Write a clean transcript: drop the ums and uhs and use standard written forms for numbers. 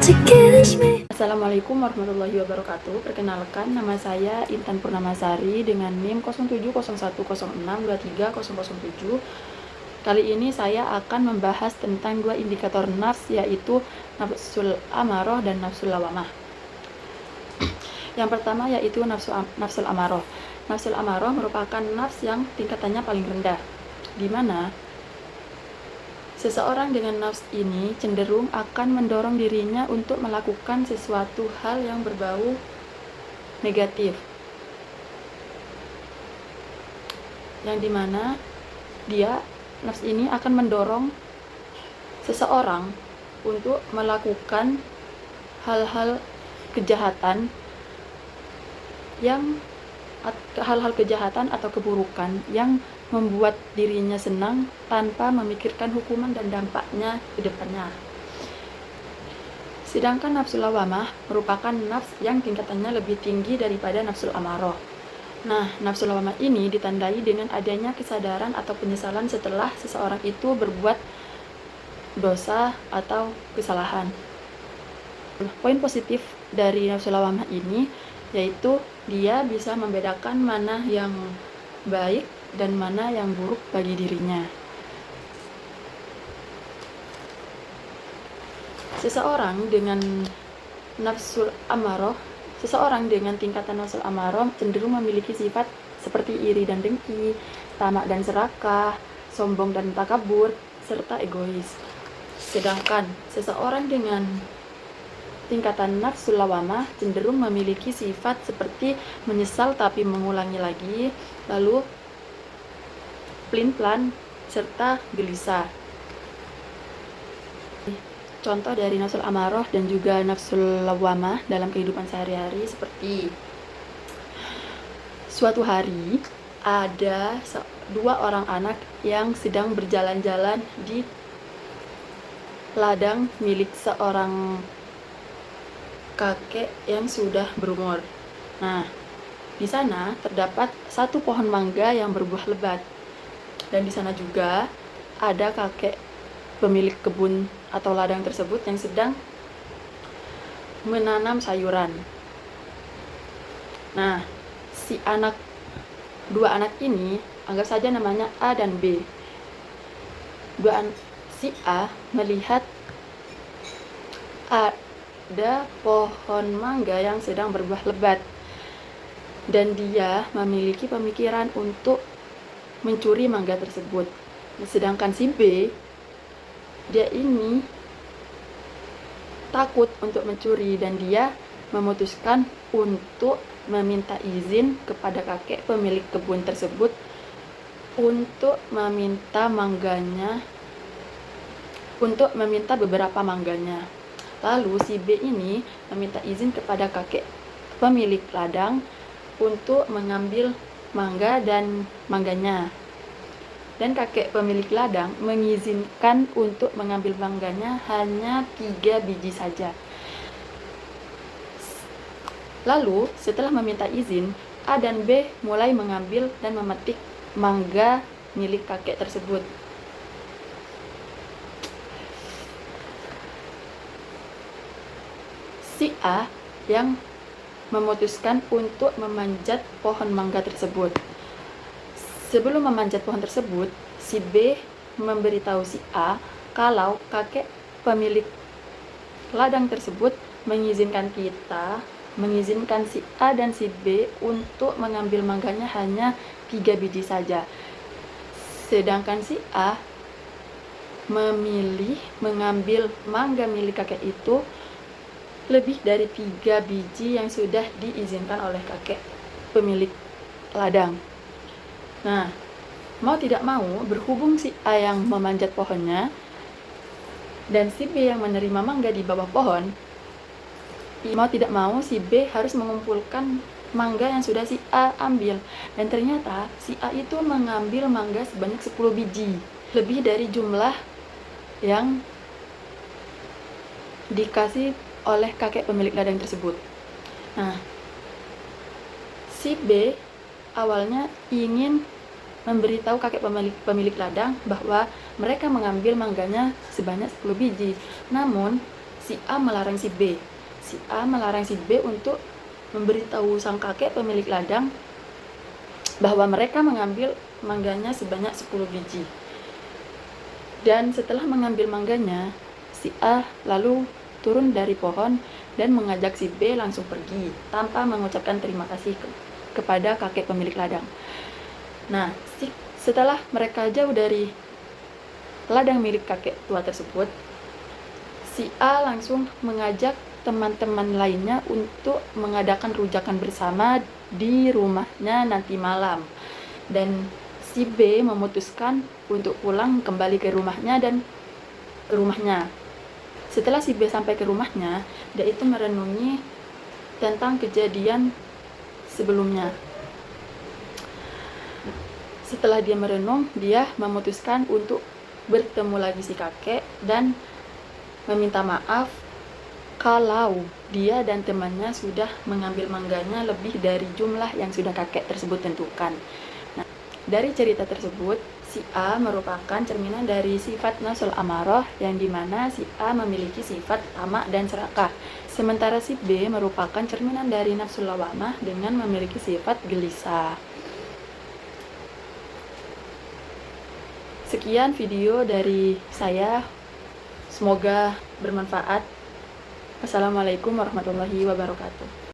Assalamualaikum warahmatullahi wabarakatuh. Perkenalkan, nama saya Intan Purnamasari dengan NIM 070106230007. Kali ini saya akan membahas tentang dua indikator nafs, yaitu nafsul amarah dan nafsul lawamah. Yang pertama yaitu nafsul amarah. Nafsul amarah merupakan nafs yang tingkatannya paling rendah, di mana seseorang dengan nafs ini cenderung akan mendorong dirinya untuk melakukan sesuatu hal yang berbau negatif, yang dimana nafs ini akan mendorong seseorang untuk melakukan hal-hal kejahatan atau keburukan yang membuat dirinya senang tanpa memikirkan hukuman dan dampaknya ke depannya. Sedangkan nafsul lawamah merupakan nafs yang tingkatannya lebih tinggi daripada nafsul amarah. Nah, nafsul lawamah ini ditandai dengan adanya kesadaran atau penyesalan setelah seseorang itu berbuat dosa atau kesalahan. Poin positif dari nafsul lawamah ini yaitu dia bisa membedakan mana yang baik dan mana yang buruk bagi dirinya. Seseorang dengan tingkatan nafsul amarah cenderung memiliki sifat seperti iri dan dengki, tamak dan serakah, sombong dan takabur, serta egois. Sedangkan seseorang dengan tingkatan nafsul lawamah cenderung memiliki sifat seperti menyesal tapi mengulangi lagi, lalu pelin-pelan, serta gelisah. Contoh dari nafsul amarah dan juga nafsul lawamah dalam kehidupan sehari-hari seperti suatu hari ada dua orang anak yang sedang berjalan-jalan di ladang milik seorang kakek yang sudah berumur. Nah, di sana terdapat satu pohon mangga yang berbuah lebat. Dan di sana juga ada kakek pemilik kebun atau ladang tersebut yang sedang menanam sayuran. Nah, dua anak ini, anggap saja namanya A dan B. Si A melihat ada pohon mangga yang sedang berbuah lebat, dan dia memiliki pemikiran untuk mencuri mangga tersebut. Sedangkan si B, dia ini takut untuk mencuri dan dia memutuskan untuk meminta izin kepada kakek pemilik kebun tersebut untuk meminta beberapa mangganya. Lalu si B ini meminta izin kepada kakek pemilik ladang untuk mengambil mangga dan mangganya. Dan kakek pemilik ladang mengizinkan untuk mengambil mangganya hanya 3 biji saja. Lalu setelah meminta izin, A dan B mulai mengambil dan memetik mangga milik kakek tersebut. Si A yang memutuskan untuk memanjat pohon mangga tersebut. Sebelum memanjat pohon tersebut, si B memberitahu si A kalau kakek pemilik ladang tersebut mengizinkan si A dan si B untuk mengambil mangganya hanya 3 biji saja. Sedangkan si A memilih mengambil mangga milik kakek itu lebih dari 3 biji yang sudah diizinkan oleh kakek pemilik ladang. Nah, mau tidak mau, berhubung si A yang memanjat pohonnya dan si B yang menerima mangga di bawah pohon, mau tidak mau si B harus mengumpulkan mangga yang sudah si A ambil. Dan ternyata si A itu mengambil mangga sebanyak 10 biji, lebih dari jumlah yang dikasih oleh kakek pemilik ladang tersebut. Nah, si B awalnya ingin memberitahu kakek pemilik ladang bahwa mereka mengambil mangganya sebanyak 10 biji. Namun si A melarang si B. Si A melarang si B untuk memberitahu sang kakek pemilik ladang bahwa mereka mengambil mangganya sebanyak 10 biji. Dan setelah mengambil mangganya, si A lalu turun dari pohon dan mengajak si B langsung pergi tanpa mengucapkan terima kasih kepada kakek pemilik ladang. Nah, setelah mereka jauh dari ladang milik kakek tua tersebut, si A langsung mengajak teman-teman lainnya untuk mengadakan rujakan bersama di rumahnya nanti malam. Dan si B memutuskan untuk pulang kembali ke rumahnya dan ke rumahnya. Setelah si B sampai ke rumahnya, dia itu merenungi tentang kejadian sebelumnya. Setelah dia merenung, dia memutuskan untuk bertemu lagi si kakek dan meminta maaf kalau dia dan temannya sudah mengambil mangganya lebih dari jumlah yang sudah kakek tersebut tentukan. Nah, dari cerita tersebut, si A merupakan cerminan dari sifat nafsul amarah, yang dimana si A memiliki sifat tamak dan serakah, sementara si B merupakan cerminan dari nafsul lawamah dengan memiliki sifat gelisah. Sekian video dari saya, semoga bermanfaat. Assalamualaikum warahmatullahi wabarakatuh.